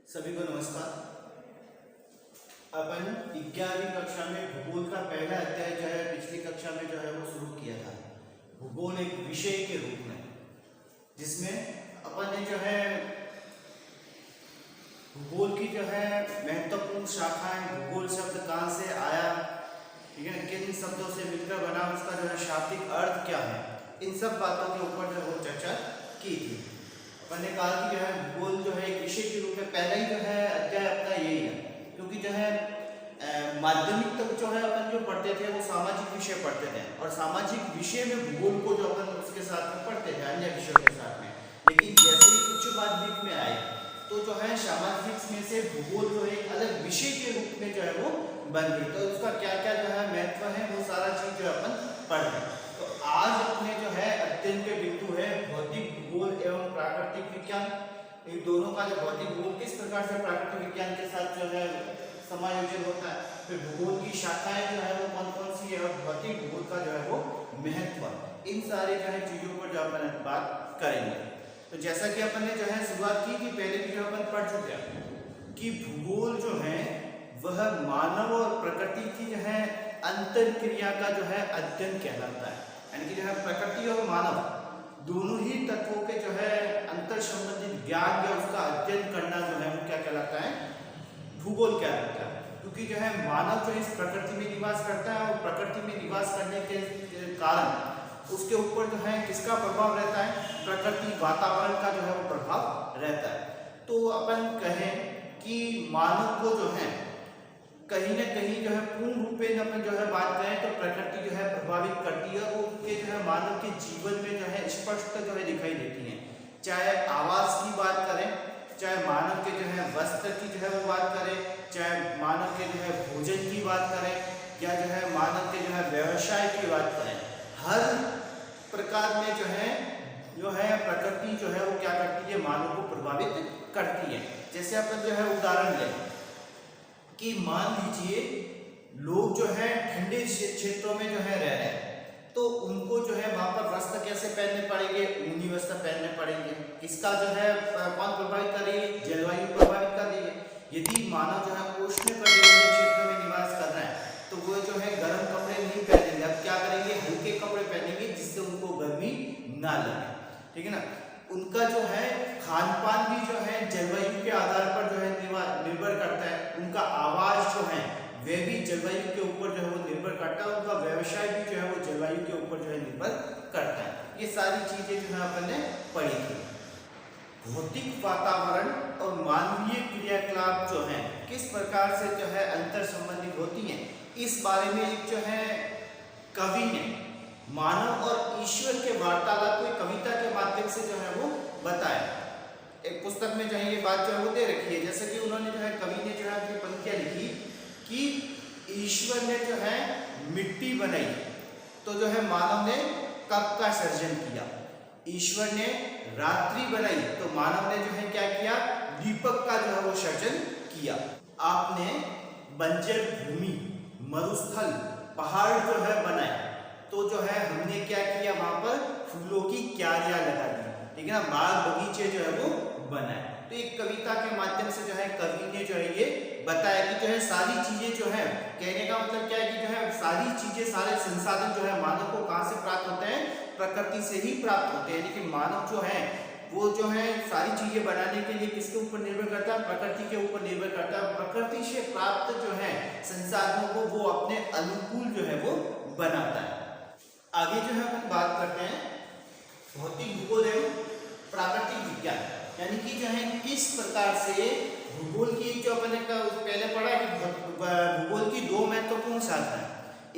सभी को नमस्कार। अपन 11वीं कक्षा में भूगोल का पहला अध्याय जो है पिछली कक्षा में जो है वो शुरू किया था। भूगोल एक विषय के रूप में, जिसमें अपन ने जो है भूगोल की जो है महत्वपूर्ण शाखाएं, भूगोल शब्द कहाँ से आया, ठीक है, किन शब्दों से मिलकर बना, उसका जो है शाब्दिक अर्थ क्या है, इन सब बातों के ऊपर जो है वो चर्चा की थी। अपन ने कहा कि जो है भूगोल जो है एक विषय के रूप में पहला ही जो है अध्याय अपना यही है, क्योंकि जो है माध्यमिक तक जो है अपन जो पढ़ते थे वो सामाजिक विषय पढ़ते थे, और सामाजिक विषय में भूगोल को जो अपन उसके साथ में पढ़ते थे अन्य विषयों के साथ में। लेकिन जैसे ही उच्च माध्यमिक में आए तो जो है सामाजिक में से भूगोल जो एक अलग विषय के रूप में जो है वो बन गई। तो उसका क्या क्या जो है महत्व है वो सारा चीज जो अपन पढ़ रहे हैं। तो आज अपने जो है अध्ययन के बिंदु है भौतिक भूगोल एवं प्राकृतिक विज्ञान। इन दोनों का जो भौतिक भूगोल किस प्रकार से प्राकृतिक विज्ञान के साथ जो है समायोजन होता है, फिर भूगोल की शाखाएं जो है वो कौन कौन सी है, और भौतिक भूगोल का जो है वो महत्व, इन सारे जो है चीजों पर जो अपन बात करेंगे। तो जैसा कि अपन ने जो है शुरुआत की कि पहले भी जो अपन पढ़ चुके हैं कि भूगोल जो है वह मानव और प्रकृति की जो है अंतर क्रिया का जो है अध्ययन कहलाता है। यानी कि जो है प्रकृति और मानव दोनों ही तत्वों के जो है अंतर संबंधित ज्ञान या उसका अध्ययन करना जो है वो क्या कहलाता है, भूगोल कहलाता है। क्योंकि जो है मानव जो इस प्रकृति में निवास करता है और प्रकृति में निवास करने के कारण उसके ऊपर जो है किसका प्रभाव रहता है, प्रकृति वातावरण का जो है वो प्रभाव रहता है। तो अपन कहें कि मानव को जो है कहीं ना कहीं जो है पूर्ण रूप में अपन जो है बात करें तो प्रकृति जो है प्रभावित करती है, और उनके जो है मानव के जीवन में जो है स्पष्ट जो है दिखाई देती है। चाहे आवास की बात करें, चाहे मानव के जो है वस्त्र की जो है वो बात करें, चाहे मानव के जो है भोजन की बात करें, या जो है मानव के जो है व्यवसाय की बात करें, हर प्रकार में जो है प्रकृति जो है वो क्या करती है, मानव को प्रभावित करती है। जैसे अपन जो है उदाहरण लें कि मान लीजिए लोग जो है ठंडे क्षेत्रों में जो है रह रहे हैं, तो उनको जो है वहां पर वस्त्र कैसे पहनने पड़ेंगे, ऊनी वस्त्र पहनने पड़ेंगे। किसका जो है कौन प्रभावित कर रही है, जलवायु प्रभावित कर रही है। यदि मानव जो है उष्णकटिबंधीय क्षेत्र में निवास कर रहा है तो वो जो है गर्म कपड़े नहीं पहनेंगे, अब क्या करेंगे, हल्के कपड़े पहनेंगे जिससे उनको गर्मी ना लगे, ठीक है ना। उनका जो है खान पान भी जो है जलवायु के आधार पर जो है निर्भर करता है। उनका आवाज जो है वह भी जलवायु के ऊपर जो है वो निर्भर करता है। उनका व्यवसाय भी जो है वो जलवायु के ऊपर जो है निर्भर करता है। ये सारी चीजें जो है अपन ने पढ़ी थी। भौतिक वातावरण और मानवीय क्रियाकलाप जो है किस प्रकार से जो है अंतर संबंधित होती हैं, इस बारे में एक जो है कवि ने मानव और ईश्वर के वार्तालाप को कविता के माध्यम से जो है वो बताया। एक पुस्तक में जो है ये बात जो है वो दे रखी है। जैसे कि उन्होंने जो है कवि ने जो है अपनी पंक्तियां लिखी कि ईश्वर ने जो है मिट्टी बनाई तो जो है मानव ने कप का सर्जन किया। ईश्वर ने रात्रि बनाई तो मानव ने जो है क्या किया, दीपक का जो है वो सर्जन किया। आपने बंजर भूमि, मरुस्थल, पहाड़ जो है बनाए तो जो है हमने क्या किया, वहां पर फूलों की क्यारियां लगा दी, ठीक है ना, बाग बगीचे जो है वो बनाए। तो एक कविता के माध्यम से जो है कवि ने जो है ये बताया कि जो है सारी चीजें जो है, कहने का मतलब क्या है कि जो है सारी चीजें, सारे संसाधन जो है मानव को कहां से प्राप्त होते हैं, प्रकृति से ही प्राप्त होते हैं। लेकिन मानव जो है वो जो है सारी चीजें बनाने के लिए किसके ऊपर निर्भर करता है, प्रकृति के ऊपर निर्भर करता है। प्रकृति से प्राप्त जो है संसाधनों को वो अपने अनुकूल जो है वो बनाता है। आगे जो है अपन बात करते हैं भौतिक भूगोल एवं प्राकृतिक विज्ञान, यानी कि जो है किस प्रकार से भूगोल की, जो अपन ने पहले पढ़ा कि भूगोल की दो महत्वपूर्ण शाखाएं,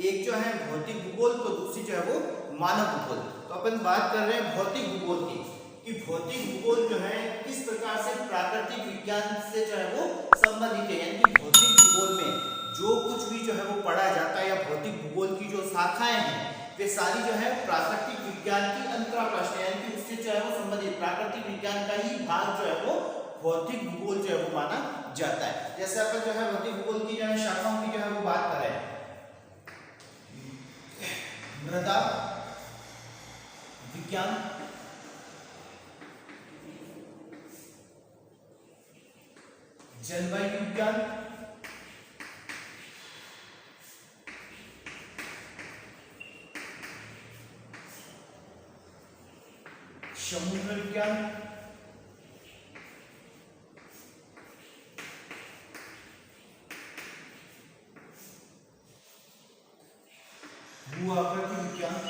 एक जो है भौतिक भूगोल तो दूसरी जो है वो मानव भूगोल। तो अपन बात कर रहे हैं भौतिक भूगोल की कि भौतिक भूगोल जो है किस प्रकार से प्राकृतिक विज्ञान से जो है वो संबंधित है। यानी कि भौतिक भूगोल में जो कुछ भी जो है वो पढ़ा जाता है या भौतिक भूगोल की जो शाखाएं हैं वे सारी जो है प्राकृतिक विज्ञान की अंतराप्रश्न है, यानी कि उससे जो है वो संबंधित प्राकृतिक विज्ञान का ही भाग जो है वो भौतिक भूगोल जो है वो माना जाता है। जैसे अपन जो है भौतिक भूगोल की जो है शाखाओं की जो है वो बात करें, मृदा विज्ञान, जलवायु विज्ञान, समुद्र विज्ञान, भू आकृति विज्ञान,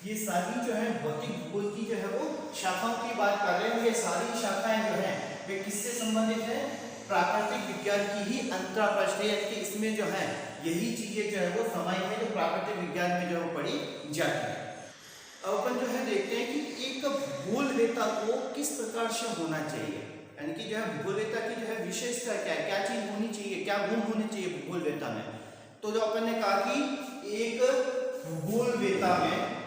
ये सारी जो है भौतिक भूगोल की जो है वो शाखाओं की बात कर रहे हैं। ये सारी शाखाएं जो है वे किससे संबंधित है? प्राकृतिक विज्ञान की ही अंतरापृष्ठ है कि इसमें जो है यही चीजें जो है वो समाई है जो प्राकृतिक विज्ञान में जो पढ़ी जाती है। अब अपन जो है देखते हैं कि एक भूगोलवेता को किस प्रकार से होना चाहिए, यानी कि जो है भूगोलवेता की जो है विशेषता क्या है, क्या चीज होनी चाहिए, क्या गुण होने चाहिए भूगोलवेता में। तो जो अपन ने कहा कि एक भूगोलवेता में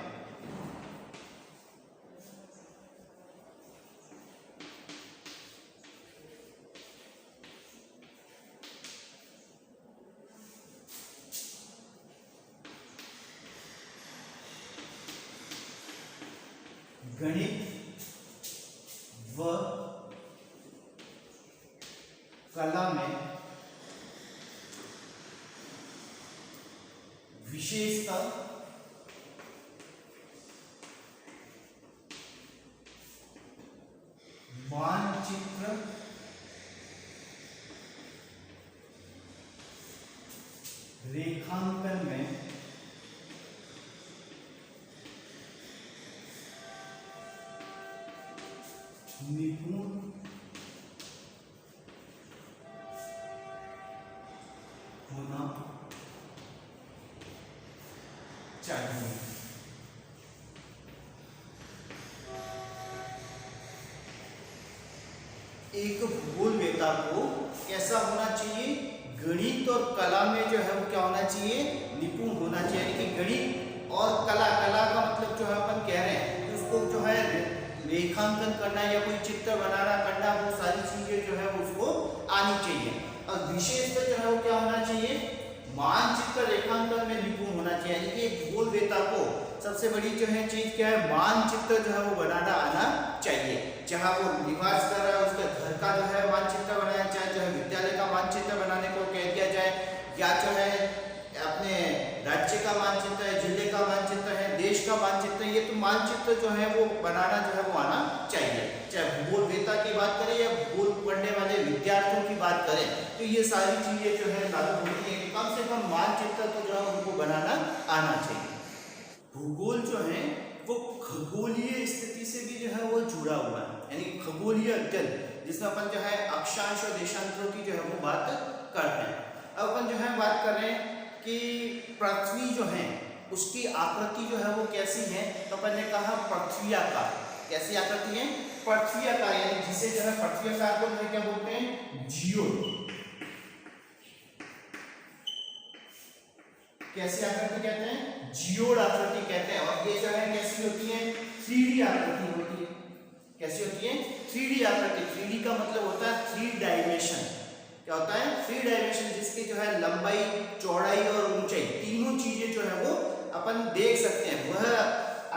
गणित व कला में विशेषता मानचित्र रेखांकन में निपुण होना चाहिए। एक भूगोलवेता को कैसा होना चाहिए? गणित और कला में जो है वो क्या होना चाहिए? निपुण होना चाहिए। यानी कि गणित और कला, कला का मतलब जो है अपन कह रहे हैं कि उसको जो है रेखांकन करना या कोई चित्र बनाना करना, वो सारी चीजें जो है उसको आनी चाहिए। और विशेषता जो है वो क्या होना चाहिए? मानचित्र रेखांकन में निपुण होना चाहिए। यानी कि एक भूगोलवेता को सबसे बड़ी जो है चीज क्या है? मानचित्र जो है वो बनाना आना चाहिए। जहां वो निवास कर रहा है उसके घर का जो है मानचित्र बनाया जाए, जो है विद्यालय का मानचित्र बनाने को कह दिया जाए, या जो है अपने राज्य का मानचित्र है, जिले का मानचित्र है, देश का मानचित्र, ये तो मानचित्र जो है वो बनाना जो है वो आना चाहिए। चाहे भूगोलवेता की बात करें या भूगोल पढ़ने वाले विद्यार्थियों की बात करें, तो ये सारी चीजें जो है लागू होती है कि कम से कम मानचित्र तो जो है उनको बनाना आना चाहिए। भूगोल जो है वो खगोलीय स्थिति से भी जो है वो जुड़ा हुआ है, यानी खगोलीय अध्ययन, जिसमें अपन जो है अक्षांश और देशांतरों की जो है वो बात करते हैं। अब अपन जो है बात कर रहे हैं कि पृथ्वी जो है उसकी आकृति जो है वो कैसी है। तो अपन ने कहा पृथ्वीयाकार। कैसी आकृति है? पृथ्वीयाकार, यानी जिसे जो है पृथ्वीयाकार को क्या बोलते हैं? जियोड। कैसी आकृति कहते हैं? जियोड आकृति कहते हैं। और ये जो है कैसी होती है? 3D आकृति होती है। कैसी होती है? 3D आकृति। 3D का मतलब होता है 3 डायमेंशन। क्या होता है? 3 डायमेंशन, जिसकी जो है लंबाई, चौड़ाई और ऊंचाई तीनों चीजें जो है वो अपन देख सकते हैं। वह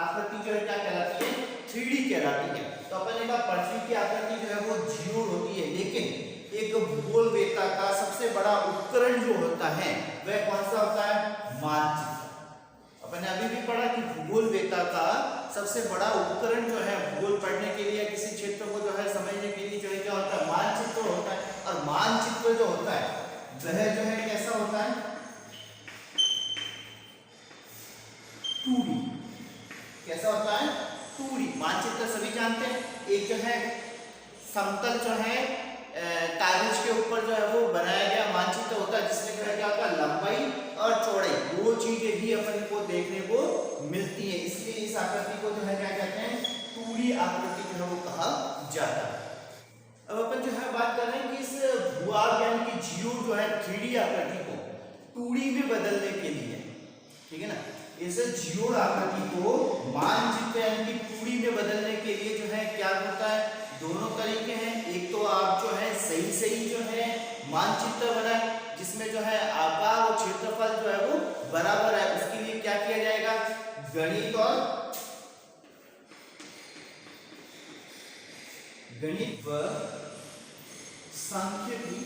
आकृति जो है क्या कहलाती है? 3D कहलाती है। तो अपन ने कहा पृथ्वी की आकृति जो है वो जियोड होती है, लेकिन एक भूगोलवेता का सबसे बड़ा उपकरण जो होता है वह कौन सा होता है? मानचित्र। अपन ने अभी भी पढ़ा कि भूगोलवेता का सबसे बड़ा उपकरण जो है भूगोल पढ़ने के लिए, किसी क्षेत्र को जो है समझने के लिए जो है क्या होता है? मानचित्र होता है। और मानचित्र जो होता है वह जो है कैसा होता है? 2D। कैसा होता है? 2D। मानचित्र सभी जानते हैं, एक जो है समतल जो है कागज के ऊपर जो है वो बनाया गया मानचित्र होता है, जिसमें जो है क्या होता है? लंबाई और चौड़ाई दो चीजें ही अपन को देखने को मिलती है। इसलिए इस आकृति को जो है क्या कहते हैं? 2D आकृति जो है वो कहा जाता है। अब अपन जो है बात कर रहे हैं कि इस भूभाग यानी कि जियोड जो है 3D आकृति को 2D में बदलने के लिए, ठीक है ना, इस जियोड आकृति को मानचित्र यानी कि 2D में बदलने के लिए जो है क्या होता है? दोनों तरीके हैं। एक तो आप जो है सही जो है मानचित्र बनाए, जिसमें जो है आकार और क्षेत्रफल जो है वो बराबर है। उसके लिए क्या किया जाएगा? गणित व सांख्यिकी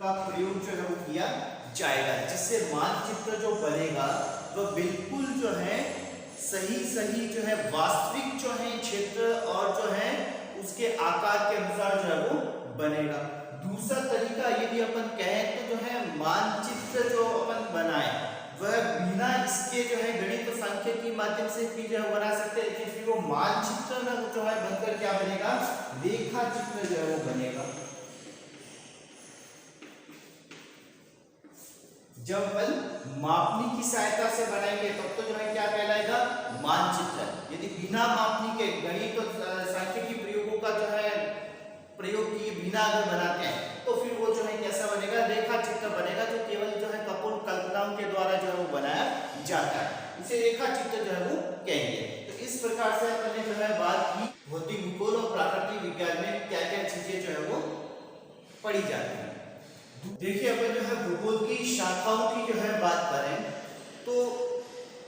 का प्रयोग जो है वो किया जाएगा, जिससे मानचित्र जो बनेगा वह बिल्कुल जो है सही जो है वास्तविक जो है क्षेत्र और जो है उसके आकार के अनुसार जो है वो बनेगा। दूसरा तरीका यदि अपन कहें तो जो है मानचित्र जो अपन बनाए वह बिना इसके जो है गणित और सांख्यिकी के माध्यम से भी जो है बना सकते हैं, लेकिन फिर वो मानचित्र ना जो है बनकर क्या बनेगा, रेखा चित्र जो है वो बनेगा। जब अपन मापनी की सहायता से बनाएंगे तब तो जो है क्या कहलाएगा, मानचित्र। यदि बिना मापनी के गणित और सांख्यिकी प्रयोगों का जो है प्रयोग किए बिना अगर बनाते हैं तो फिर वो जो है कैसा बनेगा, रेखा चित्र बनेगा, जो केवल जो है कपोल कल्पनाओं के द्वारा जो है वो बनाया जाता है, इसे रेखा चित्र जो है वो कहेंगे। तो इस प्रकार से अपन ने जो है बात की भौतिक भूगोल और प्राकृतिक विज्ञान में क्या क्या चीजें जो है वो पढ़ी जाती है। देखिए अपन जो है भूगोल की शाखाओं की जो है बात करें तो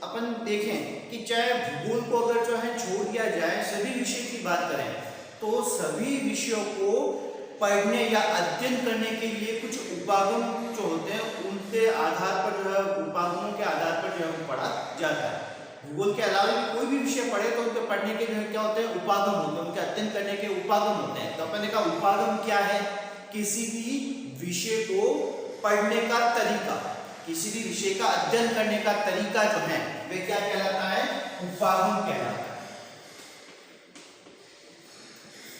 अपन देखें कि चाहे भूगोल को अगर जो है छोड़ दिया जाए, सभी विषय की बात करें तो सभी विषयों को पढ़ने या अध्ययन करने के लिए कुछ उपागम जो होते हैं उनके आधार पर जो है उपागमों के आधार पर जो है पढ़ा जाता है। भूगोल के अलावा भी कोई भी विषय पढ़े तो उनके पढ़ने के जो है क्या होते हैं, उपागम होते हैं, उनके अध्ययन करने के उपागम होते हैं। तो अपन ने कहा उपागम क्या है, किसी भी विषय को पढ़ने का तरीका, किसी भी विषय का अध्ययन करने का तरीका जो है वे क्या कहलाता है, उपागम कहलाता है।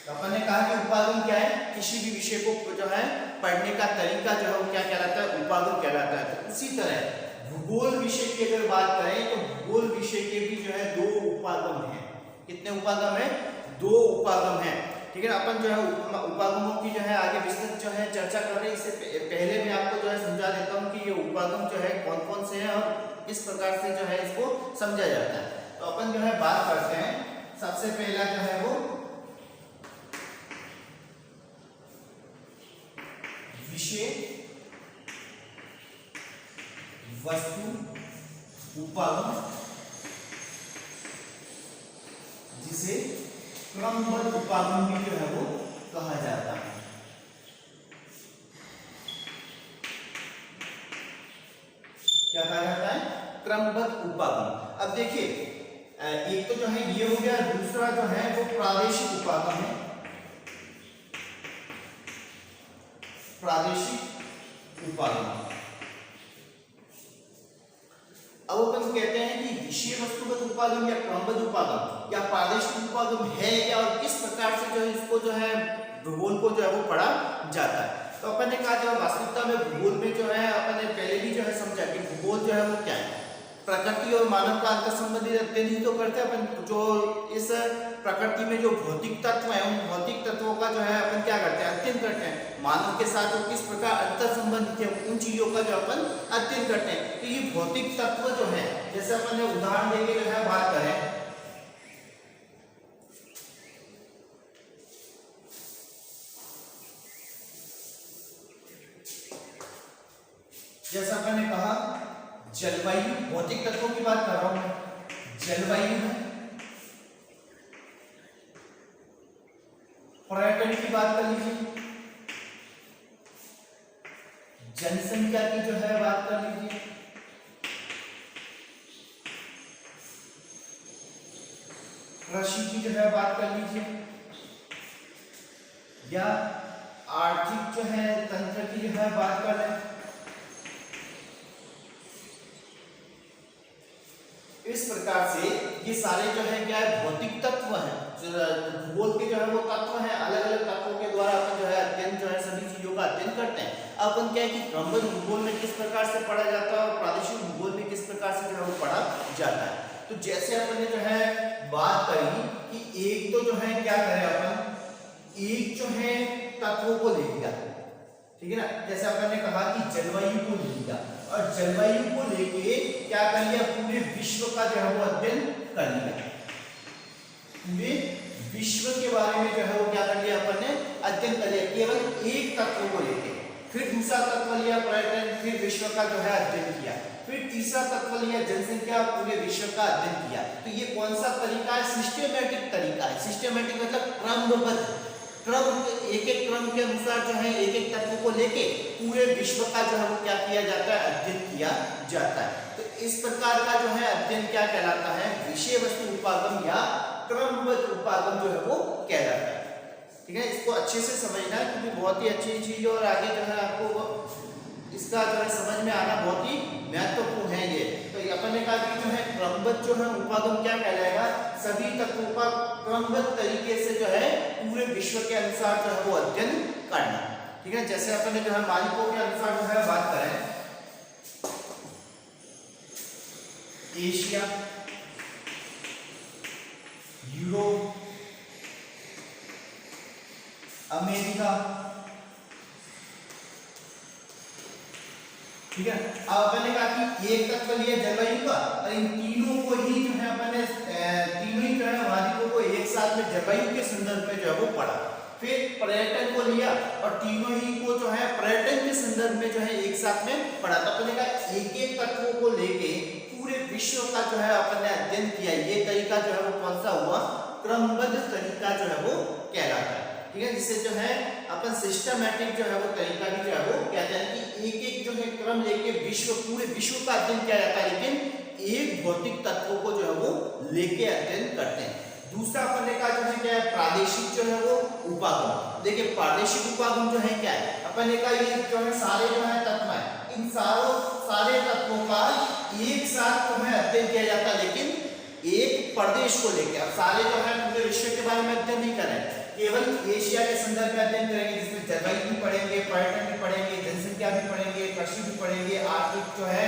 तो अपन ने कहा कि उपागम क्या है, किसी भी विषय को जो है पढ़ने का तरीका जो है वो क्या कहलाता है, उपागम कहलाता है। तो उसी तरह भूगोल विषय की अगर बात करें तो भूगोल विषय के भी जो है दो उपागम हैं। कितने उपागम है, दो उपागम हैं, ठीक है ना। अपन जो है उपागमों की जो है आगे विस्तृत जो है चर्चा कर रहे हैं। इससे पहले मैं आपको जो है समझा देता हूँ कि ये उपागम जो है कौन कौन से हैं और किस प्रकार से जो है इसको समझा जाता है। तो अपन जो है बात करते हैं, सबसे पहला जो है वो विषय वस्तु उपागम, जिसे क्रमबद्ध उपागम भी जो है वो कहा जाता है। क्या कहा जाता है, क्रमबद्ध उपागम। अब देखिए एक तो जो है ये हो गया, दूसरा जो है वो प्रादेशिक उपागम है। प्रादेशिक उपागम, अब अपन कहते हैं कि विषय वस्तुगत उपागम या क्रमबद्ध उपागम या प्रादेशिक उपागम है क्या और किस प्रकार से जो है इसको जो है भूगोल को जो है वो पढ़ा जाता है। तो अपन ने कहा जो वास्तविकता में भूगोल में जो है अपन ने पहले भी जो है समझा कि भूगोल जो है वो क्या है, प्रकृति और मानव का अंतर संबंधित अध्ययन ही तो करते हैं अपन। जो इस प्रकृति में जो भौतिक तत्व है उन भौतिक तत्वों का जो है अपन क्या करते हैं, अध्ययन करते हैं। मानव के साथ जो किस प्रकार अंतर संबंधित है उन चीजों का जो अपन अध्ययन करते हैं। तो ये भौतिक तत्व जो है, जैसे अपन ने उदाहरण देके जो है बात करें, जैसा अपन ने कहा जलवायु, भौतिक तत्वों की बात कर रहा हूं मैं, जलवायु है, पर्यटन की बात कर लीजिए, जनसंख्या की जो है बात कर लीजिए, कृषि की जो है बात कर लीजिए, या आर्थिक जो है तंत्र की जो है बात कर लें। इस प्रकार से ये सारे जो है क्या है, भौतिक तत्व हैं, भूगोल के जो है वो तत्व हैं। अलग अलग तत्वों के द्वारा अपन जो है अध्ययन जो है सभी चीजों का अध्ययन करते हैं। अपन क्या है कि क्रमबद्ध भूगोल में किस प्रकार से पढ़ा जाता है और प्रादेशिक भूगोल में किस प्रकार से जो है वो पढ़ा जाता है। तो जैसे अपन ने जो है बात करी कि एक तो जो है क्या करें अपन, एक जो है तत्वों को ले लिया, ठीक है ना। जैसे अपन ने कहा कि जलवायु को ले लिया और जलवायु को लेके क्या कर लिया, पूरे विश्व का जो है वो अध्ययन कर लिया। पूरे विश्व के बारे में जो है वो क्या कर लिया अपन ने, अध्ययन कर लिया, केवल एक तत्व को लेके। फिर दूसरा तत्व लिया पर्यटन, फिर विश्व का जो है अध्ययन किया। फिर तीसरा तत्व लिया जनसंख्या, पूरे विश्व का अध्ययन किया। तो ये कौन सा तरीका है? सिस्टेमेटिक तरीका है। सिस्टेमेटिक मतलब क्रमबद्ध, क्रम, एक एक क्रम के अनुसार जो है एक एक तत्व को लेके पूरे विश्व का जो है वो क्या किया जाता है? अध्ययन किया जाता है। तो इस प्रकार का जो है अध्ययन क्या कहलाता है? विषय वस्तु उपागम या क्रमबद्ध उपागम जो है वो कहलाता है। ठीक है, इसको अच्छे से समझना है क्योंकि बहुत ही अच्छी चीज और आगे जो है आपको इसका जो है समझ में आना बहुत ही महत्वपूर्ण है ये। तो अपन ने कहा कि जो है क्रमबद्ध जो है उपागम क्या कहलाएगा? सभी तत्वों का क्रमबद्ध तरीके से जो है पूरे विश्व के अनुसार जो है वो अध्ययन करना। ठीक है, जैसे अपन ने जो है मालिकों के अनुसार जो है बात करें, एशिया, यूरोप, अमेरिका। ठीक है, अब अपन ने कहा कि एक तत्व लिया जलवायु का और इन तीनों को ही जो है अपन ने तीनों ही जो है मालिकों को एक साथ में जलवायु के संदर्भ में जो है वो पढ़ा। फिर पर्यटन को लिया और तीनों ही को जो है पर्यटन के संदर्भ में जो है एक साथ में पढ़ा। तो अपन ने कहा एक एक तत्वों को लेके पूरे विश्व का जो है अपन ने अध्ययन किया। ये तरीका जो है वो कौन सा हुआ? क्रमबद्ध तरीका जो है वो कहलाता है। ठीक है, जिससे जो है अपन सिस्टमैटिक जो है वो तरीका भी जो है वो कहते हैं कि एक एक जो है क्रम लेके विश्व, पूरे विश्व का अध्ययन किया जाता है, लेकिन एक भौतिक तत्वों को जो है वो लेके अध्ययन करते हैं। दूसरा अपन ने कहा जो है क्या है? प्रादेशिक जो है वो उपागम। देखिए प्रादेशिक उपागम जो है क्या है? अपन ने कहा ये जो है सारे जो है तत्व है, इन सारे तत्वों का एक साथ जो है अध्ययन किया जाता है, लेकिन एक प्रदेश को लेकर। अब सारे जो है पूरे विश्व के बारे में अध्ययन नहीं कर रहे हैं, केवल एशिया के संदर्भ में अध्ययन करेंगे, जिसमें जलवायु भी पढ़ेंगे, पर्यटन भी पढ़ेंगे, जनसंख्या भी पढ़ेंगे, कृषि भी पढ़ेंगे, आर्थिक जो है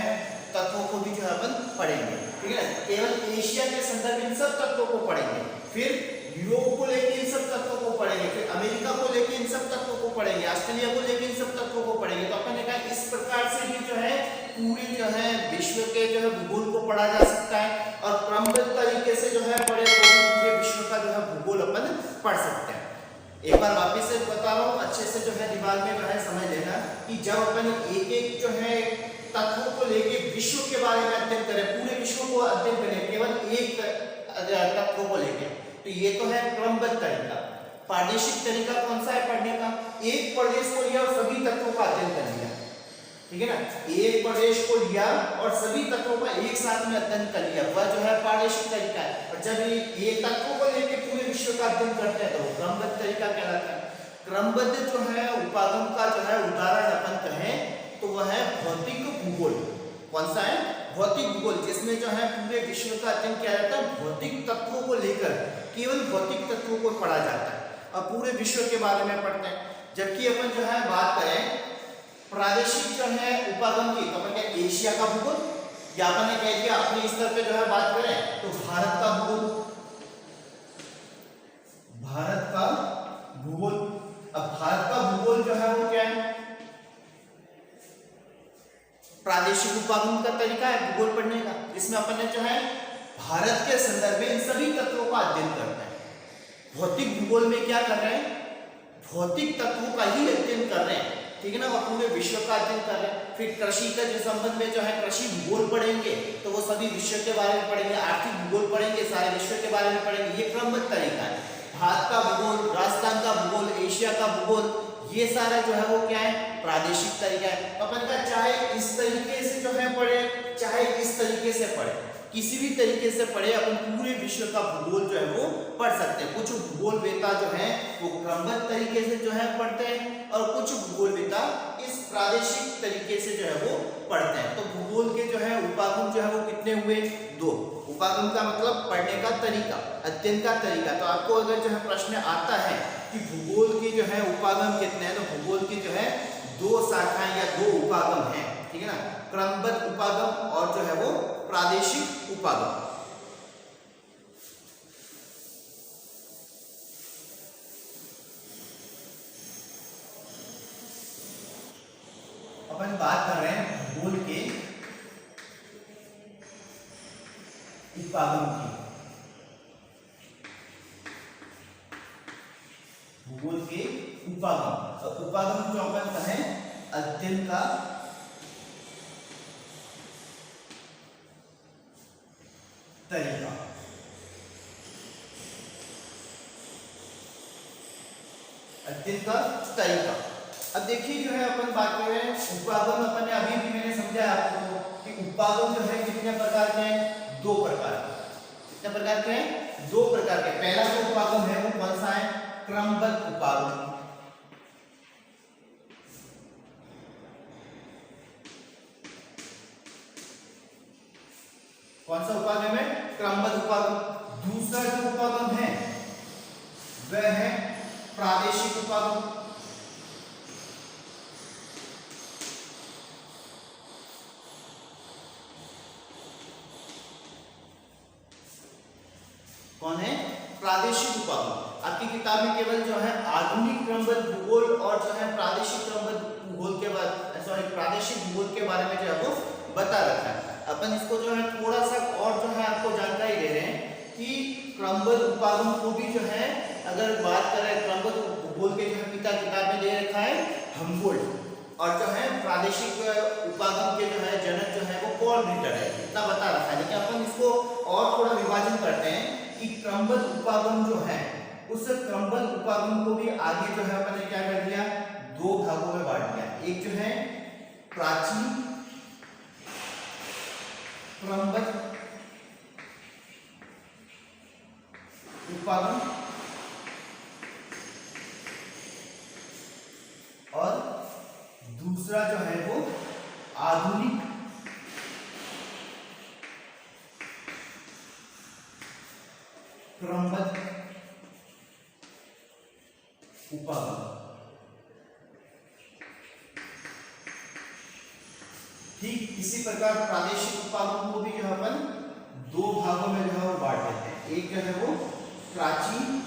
तत्वों को भी जो है अपन पढ़ेंगे। ठीक है, केवल एशिया के संदर्भ में इन सब तत्वों को पढ़ेंगे, फिर यूरोप को लेकर इन सब तत्वों को पढ़ेंगे, फिर अमेरिका को लेकर इन सब तत्वों को पढ़ेंगे, ऑस्ट्रेलिया को लेकर इन सब तत्वों को पढ़ेंगे। तो अपन ने कहा इस प्रकार से भी जो है पूरी जो है विश्व के जो है भूगोल को पढ़ा जा सकता है और क्रमबद्ध तरीके से जो है पढ़े तो पूरे विश्व का जो है भूगोल अपन पढ़ सकते हैं। एक बार वापस से बता रहा हूँ, अच्छे से जो है दिमाग में जो है समझ लेना कि जब अपन एक एक जो है तत्वों को लेके विश्व के बारे में अध्ययन करें, पूरे विश्व को अध्ययन करें केवल एक तत्वों को लेके, तो ये तो है क्रमबद्ध तरीका। प्रादेशिक तरीका कौन सा है पढ़ने का? एक प्रदेश को लिया और सभी तत्वों का अध्ययन कर लिया। ठीक है ना, एक प्रदेश को लिया और सभी तत्वों का एक साथ में अध्ययन कर लिया, वह जो है प्रादेशिक तरीका है। और जब ये तत्वों को लेकर पूरे विश्व का अध्ययन करते हैं तो क्रमबद्ध तरीका कहलाता है। क्रमबद्ध जो है उपागम का जो है उदाहरण अपन कहें तो वह है भौतिक भूगोल। कौन सा है? भौतिक भूगोल, जिसमें जो है पूरे विश्व का अध्ययन किया जाता है, भौतिक तत्वों को लेकर, केवल भौतिक तत्वों को पढ़ा जाता है और पूरे विश्व के बारे में पढ़ते हैं। जबकि अपन जो है बात करें प्रादेशिक जो है उपागम की, तो अपन क्या एशिया का भूगोल, या अपन ने कह दिया अपने स्तर पे जो है बात करें तो भारत का भूगोल, भारत का भूगोल। अब भारत का भूगोल जो है वो क्या है? प्रादेशिक उपागम का तरीका है भूगोल पढ़ने का, जिसमें अपन ने जो है भारत के संदर्भ में इन सभी तत्वों का अध्ययन करना है। भौतिक भूगोल में क्या कर रहे हैं? भौतिक तत्वों का ही अध्ययन कर रहे हैं। ठीक है ना, वो पूरे विश्व का अध्ययन कर रहे हैं। फिर कृषि के जो संबंध में जो है कृषि भूगोल पढ़ेंगे तो वो सभी विश्व के बारे में पढ़ेंगे, आर्थिक भूगोल पढ़ेंगे, सारे विश्व के बारे में पढ़ेंगे। ये क्रमबद्ध तरीका है। भारत का भूगोल, राजस्थान का भूगोल, एशिया का भूगोल, ये सारा जो है वो क्या है? प्रादेशिक तरीका है। अपन का चाहे इस तरीके से जो है पढ़े, चाहे इस तरीके से पढ़े, किसी भी तरीके से पढ़े, अपन पूरे विश्व का भूगोल जो है वो पढ़ सकते हैं। कुछ भूगोलवेता जो है वो क्रमबद्ध तरीके से जो है पढ़ते हैं और कुछ भूगोलवेता इस प्रादेशिक तरीके से जो है वो पढ़ते हैं। तो भूगोल के जो है उपागम जो है वो कितने हुए? 2। उपागम का मतलब पढ़ने का तरीका, अध्ययन का तरीका। तो आपको अगर जो है प्रश्न आता है कि भूगोल की जो है उपागम कितने हैं, तो भूगोल की जो है 2 शाखाएं या 2 उपागम हैं। ठीक है ना, क्रमबद्ध उपागम और जो है वो प्रादेशिक उपागम। अपन बात कर रहे हैं भूगोल के उपागम की। भूगोल के उपागम, तो उपागम जो अपन कहें अध्ययन का तरीका। अध्ययन का तरीका। अब देखिए जो है अपन बात कर रहे हैं उपागम। अपन ने अभी भी मैंने समझाया आपको कि उपागम जो है कितने प्रकार के हैं? दो प्रकार के। कितने प्रकार के हैं? दो प्रकार के। पहला जो उपागम है वो कौन सा है? क्रमबद्ध उपागम। कौन सा उपागम है? क्रमबद्ध उपागम। दूसरा जो उपागम है वह है प्रादेशिक उपागम। कौन है? प्रादेशिक उपागम। आपकी किताब में केवल जो है आधुनिक क्रमबद्ध भूगोल और जो है प्रादेशिक क्रमबद्ध भूगोल के बारे, सॉरी प्रादेशिक भूगोल के बारे में जो है वो बता रखा है। अपन इसको जो है थोड़ा सा और जो है आपको जानकारी दे रहे हैं कि क्रमबद्ध उपागम को भी जो है अगर बात करें क्रमबद्ध भूगोल के जो है पिता किताब में दे रखा है हम्बोल्ट, और जो है प्रादेशिक उपागम के जो है जनक जो है वो पॉल रिटर है, इतना बता रखा है। लेकिन अपन इसको और थोड़ा विभाजन करते हैं कि क्रमबद्ध उपागम जो है उस क्रमबद्ध उपागम को भी आगे जो है अपन ने क्या कर दिया? दो भागों में बांट दिया। एक जो है प्राचीन क्रमबद्ध उपागम और दूसरा जो है वो आधुनिक क्रमबद्ध उपागम। ठीक इसी प्रकार प्रादेशिक उपागम को भी जो है अपन दो भागों में जो है वो बांट देते हैं। एक जो है वो प्राचीन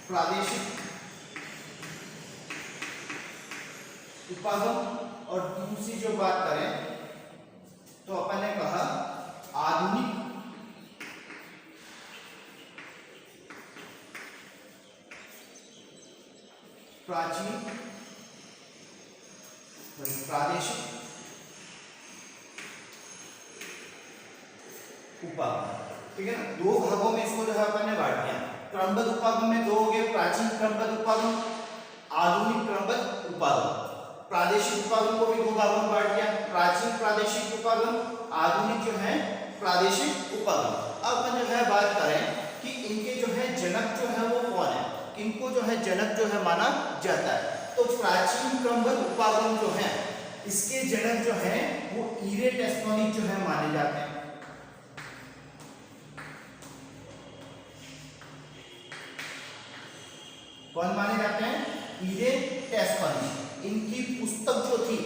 प्रादेशिक उपागम और दूसरी जो बात करें तो अपन ने कहा आधुनिक प्राचीन प्रादेशिक उपागम। ठीक है ना? दो भागों में इसको जो है अपन ने बांट दिया। क्रमबद्ध उपागम में दो हो गए, प्राचीन क्रमबद्ध उपागम, आधुनिक क्रमबद्ध उपागम। प्रादेशिक उपागम को भी दो भागों में बांट दिया, प्राचीन प्रादेशिक उपागम, आधुनिक जो है प्रादेशिक उपागम। अब अपन जो है बात करें कि इनके जो है जनक जो है वो कौन है, इनको जो है जनक जो है माना जाता है। तो प्राचीन क्रमबद्ध उपागम जो है इसके जनक जो है वो इरेटैस्टोनिक जो है माने जाते हैं। कौन माने जाते हैं? इरेटैस्टोनिक। इनकी पुस्तक जो थी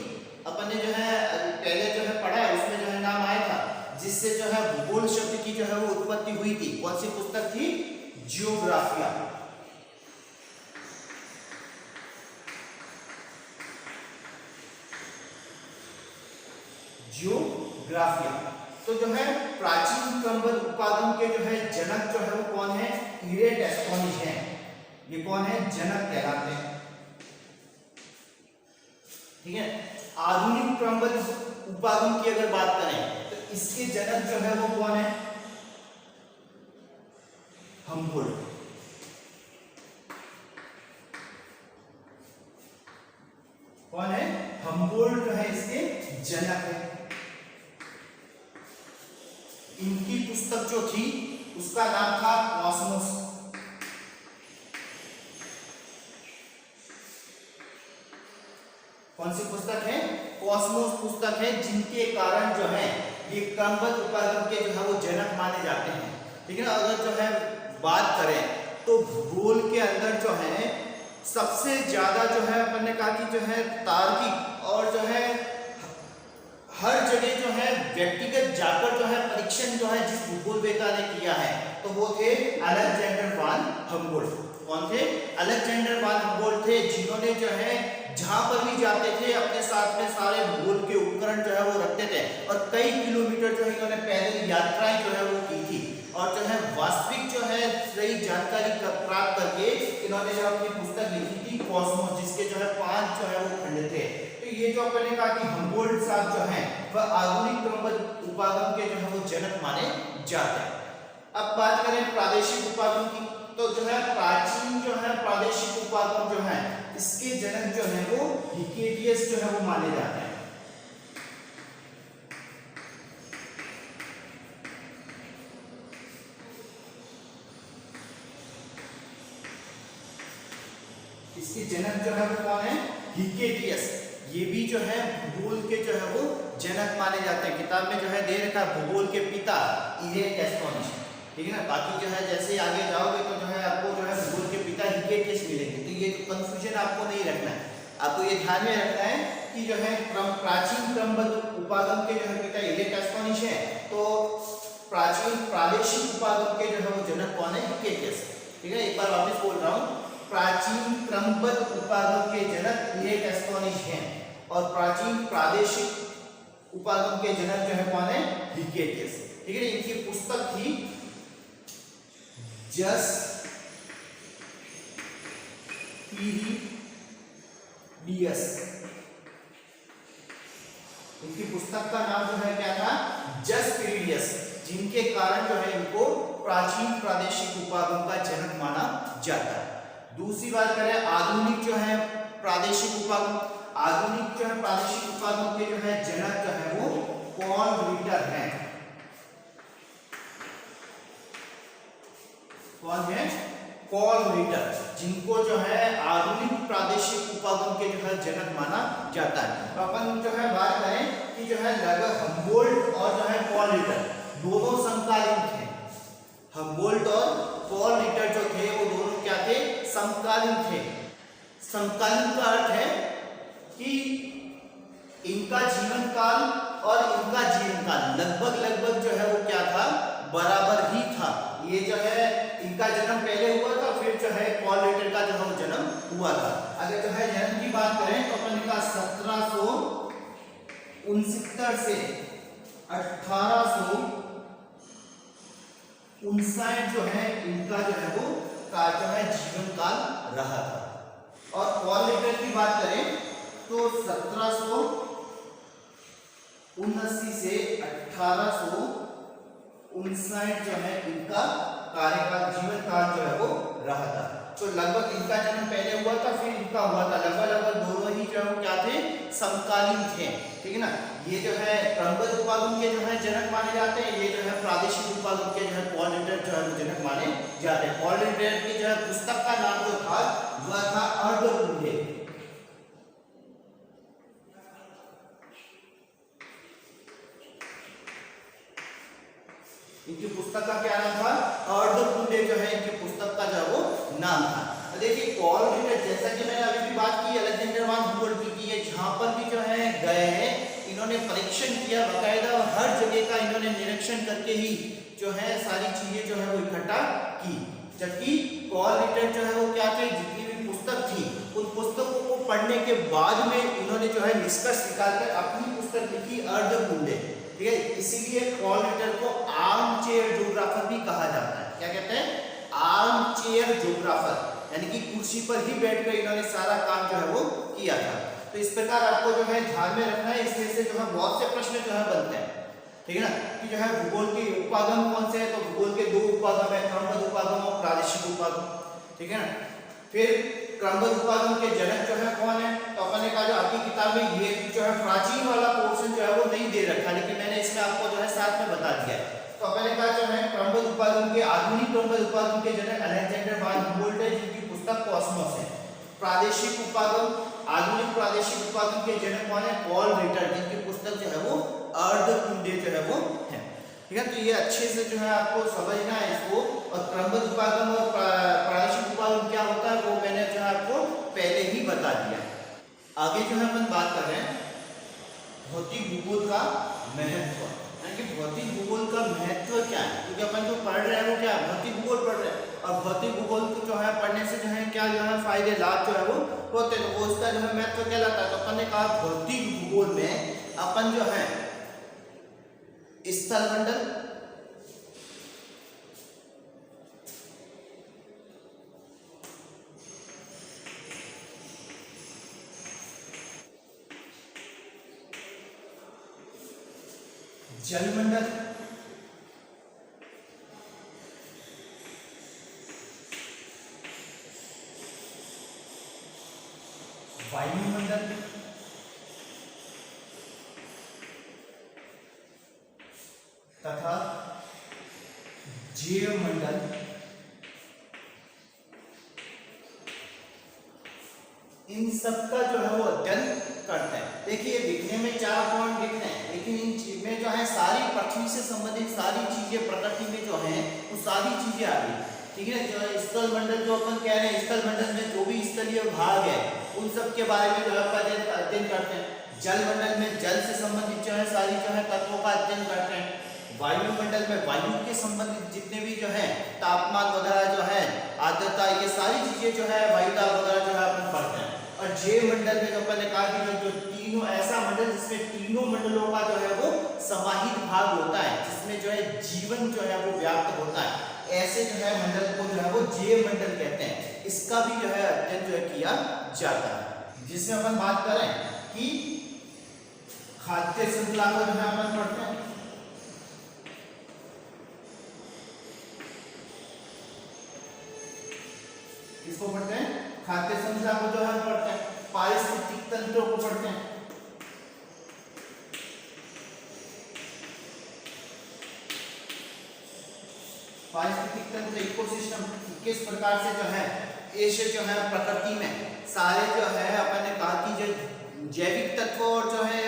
अपन ने जो है पहले जो है पढ़ा है उसमें जो है नाम आया था जिससे जो है भूगोल शब्द की जो है वो उत्पत्ति हुई थी। कौन सी पुस्तक थी? जियोग्राफिया। जियोग्राफिया। तो जो है प्राचीन क्रमबद्ध उपागम के जो है जनक जो है वो कौन है? इरेटैस्टोनिक है। ये कौन है? जनक कहलाते हैं। ठीक है। आधुनिक क्रमबद्ध उपागम की अगर बात करें तो इसके जनक जो है वो कौन है? हम्बोल्ट। कौन है? हम्बोल्ट जो है इसके जनक है। इनकी पुस्तक जो थी उसका नाम था कॉस्मोस। कौन सी पुस्तक है? कॉस्मोस पुस्तक है, जिनके कारण जो है ये क्रमबद्ध उपागम के जो है वो जनक माने जाते हैं। ठीक है ना? अगर जो है बात करें तो भूगोल के अंदर जो है सबसे ज्यादा जो है अपन ने कहा कि जो है तार्किक और जो है हर जगह जो है व्यक्तिगत जाकर जो है परीक्षण जो है जिस भूगोलवेता ने किया है तो वो थे अलेक्जेंडर वान हम्बोल्ट। कौन थे? अलेक्जेंडर वान हम्बोल्ट थे, जिन्होंने जो है जहां पर भी जाते थे अपने साथ में सारे भूगोल के उपकरण जो है वो रखते थे और कई किलोमीटर जो है इन्होंने पैदल यात्राएं जो है वो की थी और जो है वास्तविक जो है सही जानकारी प्राप्त करके इन्होंने जो अपनी पुस्तक लिखी थी कॉस्मोस, जिसके जो है 5 जो है वो खंड थे। तो तो ये जो अपन ने कहा कि हम्बोल्ट साहब जो है वह आधुनिक क्रमबद्ध उपागम के जो है वो जनक माने जाते हैं। अब बात करें प्रादेशिक उपागम की, तो जो है प्राचीन जो है प्रादेशिक उपागम जो है इसके जनक जो है वो हिकेटियस जो है वो माने जाते हैं। इसके जनक जो है वो कौन है? हिकेटियस। ये भी जो है भूगोल के जो है वो जनक माने जाते हैं। किताब में जो है दे रखा भूगोल के पिता इरेटोस्थेनेस, ठीक है ना। बाकी जो है जैसे आगे जाओगे तो जो है आपको जो है भूगोल के पिता हिकेटियस मिलेंगे, तो ये कंफ्यूजन आपको नहीं रखना है। आपको ये ध्यान में रखना है कि जो है प्राचीन क्रमबद्ध उपागम के जो है पिता इरेटोस्थेनेस है, तो प्राचीन प्रादेशिक उपागम के जो है वो जनक कौन है? हिकेटियस, ठीक है। एक बार वापस बोल रहा हूँ, प्राचीन क्रमबद्ध उपागम के जनक इरेटोस्थेनेस हैं और प्राचीन प्रादेशिक उपागम के जनक जो है कौन है? हिकेटियस, ठीक है। इनकी पुस्तक थी जस पीरिडियस। इनकी पुस्तक का नाम जो है क्या था? जस पीरिडियस, जिनके कारण जो है इनको प्राचीन प्रादेशिक उपागम का जनक माना जाता है। दूसरी बात करें आधुनिक जो है प्रादेशिक उपागम, आधुनिक जो है प्रादेशिक उपागम के जो है जनक जो है वो पॉल रिटर हैं। कौन है? पॉल रिटर, जिनको जो है आधुनिक प्रादेशिक उपागम के जो है जनक माना जाता है। तो अपन जो है बात करें कि जो है लगभग हम्बोल्ट और जो है पॉल रिटर दोनों समकालीन थे। हम्बोल्ट और पॉल रिटर जो थे वो दोनों क्या थे? समकालीन थे। समकालीन का अर्थ है कि इनका जीवन काल और इनका जीवन काल लगभग जो है वो क्या था? बराबर ही था। ये जो है इनका जन्म पहले हुआ था, फिर जो है पॉल रिटर का जो है वो जन्म हुआ था। अगर जो है जन्म की बात करें तो अपन का 1769 से 1859 जो है इनका जो है वो जो है जीवन काल रहा था। और पॉल रिटर की बात करें तो 1779 से 1859 जो है इनका कार्यकाल जीवन काल जो है वो रहा था। तो लगभग इनका जन्म पहले हुआ था, फिर इनका हुआ था। लगभग दोनों ही जो है क्या थे? समकालीन थे, ठीक है ना। ये जो है क्रमबद्ध उपागम के जो है जनक माने जाते हैं, ये जो है प्रादेशिक उपागम के जो है पॉल रिटर जो है जनक माने जाते हैं। पॉल रिटर की जो है पुस्तक का नाम जो था वह था अर्धकुंडे। इनकी पुस्तक का क्या नाम था? अर्धकुंडे जो है इनकी पुस्तक का जो है वो नाम था। देखिए पॉल रिटर, जैसा कि मैंने अभी भी बात की अलेक्जेंडर वन हुम्बोल्ट की है, जहां पर भी जो है गए हैं इन्होंने परीक्षण किया बाकायदा, और हर जगह का इन्होंने निरीक्षण करके ही जो है सारी चीजें जो है वो इकट्ठा की। जबकि पॉल रिटर जो है वो क्या थे? जितनी भी पुस्तक थी उन पुस्तकों को पढ़ने के बाद में इन्होंने जो है निष्कर्ष निकालकर अपनी पुस्तक लिखी अर्धकुंडे, ठीक है। इसीलिए पॉल रिटर को आर्म चेयर ज्योग्राफर भी कहा जाता है। क्या कहते हैं? आर्म चेयर ज्योग्राफर, यानी कि कुर्सी पर ही बैठकर इन्होंने सारा काम जो है वो किया था। तो इस प्रकार आपको जो है ध्यान में रखना है, इसमें से जो है बहुत से प्रश्न जो है बनते हैं, ठीक है ना। कि जो है भूगोल के उपागम कौन से हैं? तो भूगोल के दो उपागम है, क्रमबद्ध उपागम और प्रादेशिक उपागम, ठीक है ना। फिर क्रमबद्ध उपागम के जनक जो है कौन है? तो अपन ने कहा जो आपकी किताब में ये जो है प्राचीन वाला पोर्शन जो है वो नहीं दे रखा, लेकिन मैंने इसमें आपको जो है साथ में बता दिया है। तो अपन ने कहा जो है क्रमबद्ध उपागम के आधुनिक क्रमबद्ध उपागम के जनक अलेक्जेंडर वन हुम्बोल्ट है, जिनकी पुस्तक कॉस्मोस है। प्रादेशिक उपागम, आधुनिक प्रादेशिक उपागम के जनक कौन है? पॉल रिटर, जिनकी पुस्तक जो है वो अर्धकुंडे जो है वो है, ठीक है। तो ये अच्छे से जो है आपको समझना है इसको। और क्रमबद्ध उपागम और प्रादेशिक उपागम क्या होता है वो मैंने जो है आपको पहले ही बता दिया। आगे जो है अपन बात कर रहे हैं भौतिक भूगोल का महत्व, यानी कि भौतिक भूगोल का महत्व क्या है। क्योंकि अपन जो पढ़ रहे हैं वो क्या है? भौतिक भूगोल पढ़ रहे हैं, और भौतिक भूगोल को जो है पढ़ने से जो है क्या जो है फायदे लाभ जो है वो होते हैं, तो वो उसका जो है महत्व कहलाता है। तो अपन ने कहा भौतिक भूगोल में अपन जो है स्थलमंडल, जलमंडल, वायुमंडल तथा जीवमंडल। इन सब का जो है वो अध्ययन करते हैं। देखिए दिखने में 4 पॉइंट दिख रहे हैं, लेकिन इन चीज में जो है सारी पृथ्वी से संबंधित सारी चीजें प्रकृति में जो है वो सारी चीजें आ गई। ठीक है, जो स्थल मंडल जो अपन कह रहे हैं, स्थल मंडल में जो भी स्थलीय भाग है उन सब के बारे में जो है अध्ययन करते हैं। जलमंडल में जल से संबंधित जो है सारी जो है तत्वों का अध्ययन करते हैं। वायुमंडल में वायु के संबंधित जितने भी जो है तापमान वगैरह जो है, आर्द्रता, ये सारी चीजें जो है वायुदाब वगैरह जो है अपन पढ़ते हैं। और जैव मंडल में जो अपन ने कहा कि जो तीनों ऐसा मंडल जिसमें तीनों मंडलों का जो है वो समाहित भाग होता है, जिसमें जो है जीवन जो है वो व्याप्त होता है, ऐसे जो है मंडल को जो है वो जैव मंडल कहते हैं। इसका भी जो है अध्ययन जो है किया जाता है। जिसमें अपन बात करें कि खाद्य श्रृंखला को जो है अपन पढ़ते हैं। किसको पढ़ते हैं? खाद्य श्रृंखला को जो है पढ़ते हैं। पारिस्थितिक तंत्रों को पढ़ते हैं। पारिस्थितिक तंत्र, इकोसिस्टम किस प्रकार से जो है ऐसे जो है प्रकृति में सारे जो है अपन ने कहा कि जो जैविक तत्व और जो है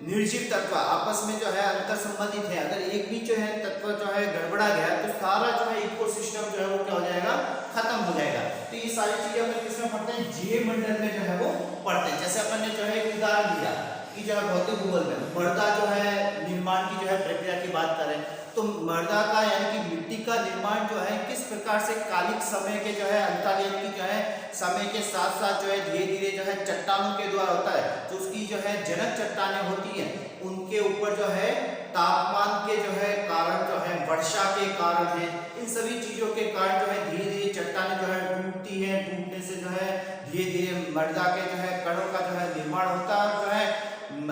निर्जीव तत्व आपस में जो है अंतर संबंधित है। अगर एक भी जो है तत्व जो है गड़बड़ा गया तो सारा जो है इकोसिस्टम जो है वो क्या हो जाएगा? खत्म हो जाएगा। तो ये सारी चीजें अपन किसमें पढ़ते हैं? जैव मंडल में जो है वो पढ़ते हैं। जैसे अपन ने जो है एक उदाहरण दिया कि जो है भौतिक भूगोल में मृदा जो है निर्माण की जो है प्रक्रिया की बात करें तो मृदा का यानी कि मिट्टी का निर्माण जो है किस प्रकार से कालिक समय के जो है अंतराल की जो है समय के साथ साथ जो है धीरे धीरे जो है चट्टानों के द्वारा होता है। तो उसकी जो है जनक चट्टानें होती हैं, उनके ऊपर जो है तापमान के जो है कारण जो है वर्षा के कारण है, इन सभी चीजों के कारण जो है धीरे धीरे चट्टानें जो है टूटती है। टूटने से जो है धीरे धीरे मृदा के जो है कणों का जो है निर्माण होता है। जो है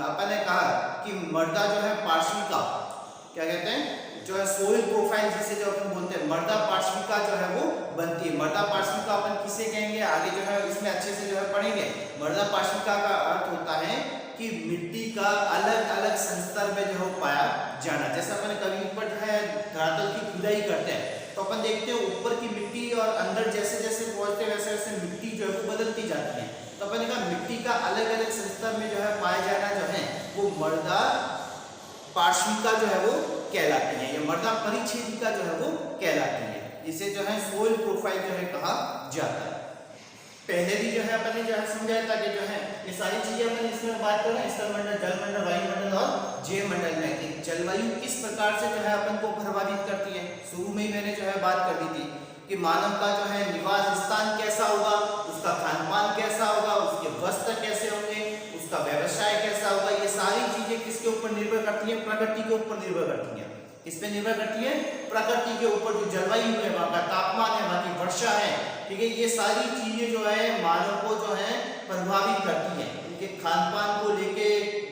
अपन ने कहा कि मृदा जो है पार्श्विका क्या कहते हैं, जो है सोइल प्रोफाइल जिसे जो अपन बोलते हैं, मृदा पार्श्विका जो है वो बनती है। मृदा पार्श्विका अपन किसे कहेंगे आगे जो है इसमें अच्छे से जो है पढ़ेंगे। मृदा पार्श्विका का अर्थ होता है कि मिट्टी का अलग अलग संस्तर में जो है पाया जाना। जैसे अपन कभी ऊपर जो है धरातल की खुदाई करते हैं तो अपन देखते हैं ऊपर की मिट्टी और अंदर जैसे जैसे पहुंचते वैसे वैसे मिट्टी जो है वो बदलती जाती है। तो अपन का मिट्टी का अलग अलग संस्तर में जो है पाया जाना जो है वो मृदा पार्श्विका जो है वो कहलाती है, या मृदा परिच्छेदिका जो है वो कहलाती है। इसे जो है सोइल प्रोफाइल जो है कहा जाता है। पहले भी जो है अपन ने जो है समझाया था कि जो है ये सारी चीजें अपन इसमें बात कर रहे हैं, स्थल मंडल, जल मंडल, वायुमंडल और जैव मंडल में कि जलवायु किस प्रकार से जो है अपन को प्रभावित करती है। शुरू में ही मैंने जो है बात कर दी थी कि मानव का जो है निवास स्थान कैसा होगा, उसका खान पान कैसा होगा, उसके वस्त्र कैसे होंगे, उसका व्यवसाय कैसा होगा, ये सारी चीजें किसके ऊपर निर्भर करती है? प्रकृति के ऊपर निर्भर करती है। किस पे निर्भर करती है? प्रकृति के ऊपर। जो जलवायु है, वहाँ का तापमान है, वहाँ की वर्षा है, ठीक है, ये सारी चीजें जो है मानव को जो है प्रभावित करती है। उनके खान पान को लेके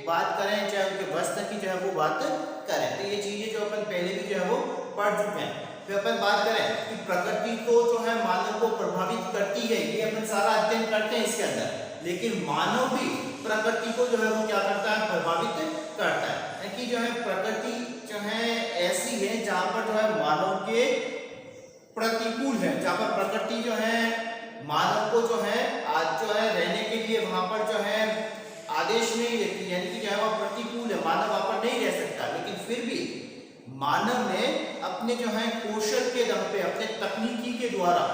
बात करें, चाहे उनके वस्त्र की जो है वो बात करें, तो ये चीजें जो अपन पहले भी जो है वो पढ़ चुके हैं। फिर अपन बात करें कि प्रकृति तो जो है मानव को प्रभावित करती है, ये अपन सारा अध्ययन करते हैं इसके अंदर, लेकिन मानव भी प्रकृति को जो है वो क्या करता है? प्रभावित करता है। कि जो है प्रकृति जो है ऐसी है जहां पर जो है मानव के प्रतिकूल है, जहां पर प्रकृति जो है मानव को जो है आज जो है रहने के लिए वहां पर जो है आदेश नहीं देती, यानी कि जो है वह प्रतिकूल है, मानव वहां पर नहीं रह सकता। लेकिन फिर भी मानव ने अपने जो है कौशल के दम पे, अपने तकनीकी के द्वारा,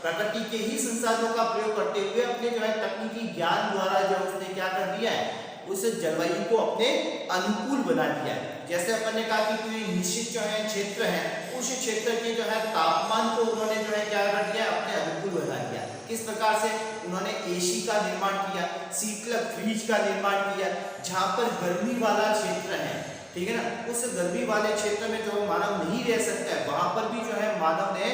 प्रकृति के ही संसाधनों का प्रयोग करते हुए अपने जो है तकनीकी ज्ञान द्वारा जो उसने क्या कर दिया है, उस जलवायु को अपने अनुकूल बना दिया है। जैसे अपन ने कहा कि कोई निश्चित जो है क्षेत्र है, उस क्षेत्र के जो है तापमान को उन्होंने जो है क्या कर दिया? अपने अनुकूल बना दिया। किस प्रकार से? उन्होंने एसी का निर्माण किया, शीतलक फ्रिज का निर्माण किया। जहां पर गर्मी वाला क्षेत्र है, ठीक है ना, उस गर्मी वाले क्षेत्र में जो मानव नहीं रह सकता है, वहां पर भी जो है मानव ने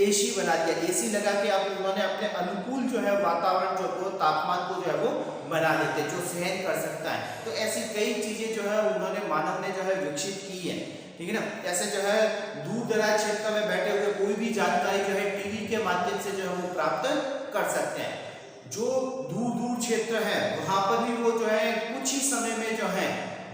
एसी बना दिया। एसी लगा के आप उन्होंने अपने अनुकूल जो है वातावरण जो तापमान को जो है वो बना लेते हैं, जो सहन कर सकता है। तो ऐसी कई चीजें जो है उन्होंने मानव ने जो है विकसित की है, ठीक है ना। ऐसे जो है दूर दराज क्षेत्र में बैठे हुए कोई भी जानकारी जो है टीवी के माध्यम से जो है वो प्राप्त कर सकते हैं। जो दूर दूर क्षेत्र है वहां पर भी वो जो है कुछ ही समय में जो है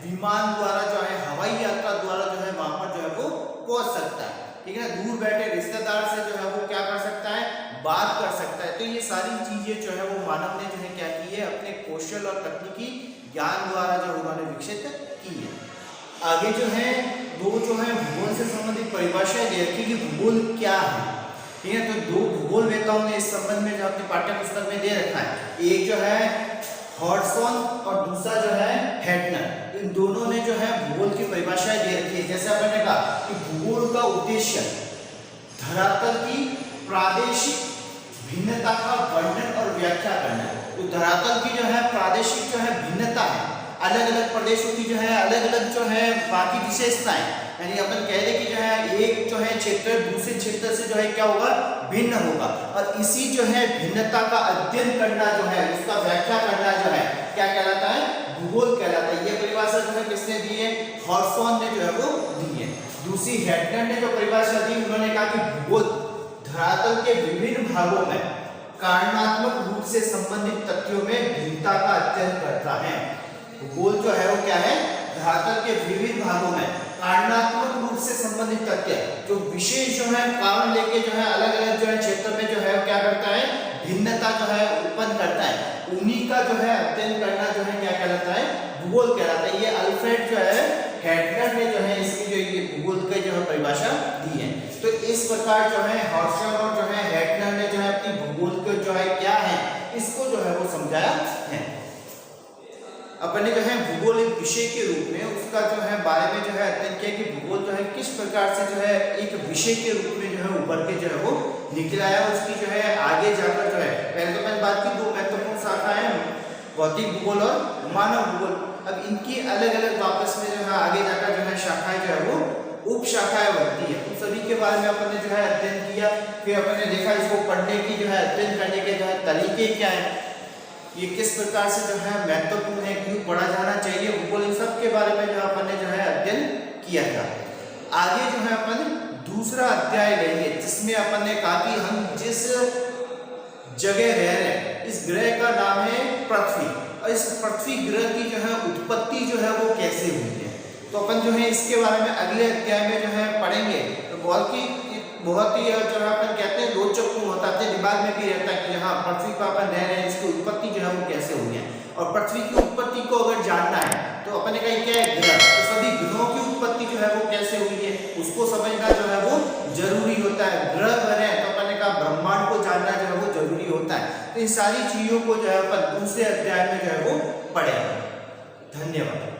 विमान द्वारा जो है हवाई यात्रा द्वारा जो है वहां पर जो है वो पहुंच सकता है, ठीक है ना। दूर बैठे रिश्तेदार से जो है वो क्या कर सकता है, बात कर सकता है। तो ये सारी चीजें जो है वो मानव ने जो है क्या की है, अपने कौशल और तकनीकी ज्ञान द्वारा जो उन्होंने विकसित की है। आगे जो है दो जो है भूगोल से संबंधित परिभाषाएं दे रखी कि भूगोल क्या है, ठीक है। तो दो भूगोल वेताओं ने इस संबंध में जो अपने पाठ्य पुस्तक में दे रखा है, एक जो है हॉडसन और दूसरा जो है हैटनर। इन दोनों ने जो है भूगोल की परिभाषाएं दे रखी है। जैसे आपने कहा कि भूगोल का उद्देश्य धरातल की प्रादेशिक भिन्नता का वर्णन और व्याख्या करना है। तो धरातल की जो है प्रादेशिक जो है भिन्नता है, अलग अलग प्रदेशों की जो है अलग अलग जो है बाकी विशेषताएं, यानी अपन कह रहे कि जो है एक जो है क्षेत्र दूसरे क्षेत्र से जो है क्या होगा, भिन्न होगा। और इसी जो है भिन्नता का अध्ययन करना जो है, उसका व्याख्या करना जो है क्या कहलाता है, भूगोल कहलाता है। ये परिभाषा जो है किसने दी है, हॉडसन ने जो है वो दी है। दूसरी हैटनर ने जो परिभाषा दी, उन्होंने कहा कि भूगोल धरातल के विभिन्न भागों में कारणात्मक रूप से संबंधित तथ्यों में भिन्नता का अध्ययन करता है। भूगोल जो है वो क्या है, धरातल के विभिन्न भागों में कारणात्मक रूप से संबंधित तथ्य, जो विशेष जो है कारण लेके जो है अलग अलग जो है क्षेत्र में जो है क्या करता है, भिन्नता जो है उत्पन्न करता है, उन्हीं का जो है अध्ययन करना जो है क्या कहलाता है, भूगोल कहलाता है। ये अल्फ्रेड जो है हैटनर ने जो है इसकी जो ये भूगोल की जो है परिभाषा दी है। तो इस प्रकार जो है हॉडसन और जो है हैटनर ने जो है अपनी भूगोल को जो है क्या है, इसको जो है वो समझाया है। अपन ने जो है भूगोल एक विषय के रूप में उसका जो है बारे में जो है अध्ययन किया कि भूगोल जो है किस प्रकार से जो है एक विषय के रूप में जो है उभर के जो है वो निकला है। उसकी जो है आगे जाकर जो है, पहले तो मैंने बात की दो महत्वपूर्ण शाखाएं, भौतिक भूगोल और मानव भूगोल। अब इनकी अलग अलग वापस में जो है आगे जाकर जो है शाखाएं जो है वो उप शाखाएं बनती है। उन सभी के बारे में अपन ने जो है अध्ययन किया। फिर अपन ने देखा इसको पढ़ने की जो है अध्ययन करने के जो है तरीके क्या है, ये किस प्रकार से जो है महत्वपूर्ण है, क्यों पढ़ा जाना चाहिए भूगोल, इन सब के बारे में जो अपन ने जो है अध्ययन किया था। आगे जो है अपन दूसरा अध्याय लेंगे जिसमें अपन ने कहा कि हम जिस जगह रह रहे हैं इस ग्रह का नाम है पृथ्वी, और इस पृथ्वी ग्रह की जो है उत्पत्ति जो है वो कैसे हुई है। तो अपन जो है इसके बारे में अगले अध्याय में जो है पढ़ेंगे। तो बहुत ही जो है अपन कहते हैं रोचकपूर्ण होता है, दिमाग में भी रहता है कि हाँ पृथ्वी पर अपन रह रहे हैं, इसकी उत्पत्ति जो है वो कैसे हुई है। और पृथ्वी की उत्पत्ति को अगर जानना है तो अपन ने कहा क्या है, ग्रह, तो सभी ग्रहों की उत्पत्ति जो है वो कैसे हुई है उसको समझना जो है वो जरूरी होता है। ग्रह बने तो अपन ने कहा ब्रह्मांड को जानना जो है वो जरूरी होता है। तो इन सारी चीजों को जो है अपन दूसरे अध्याय में जो है वो पढ़ेंगे। धन्यवाद।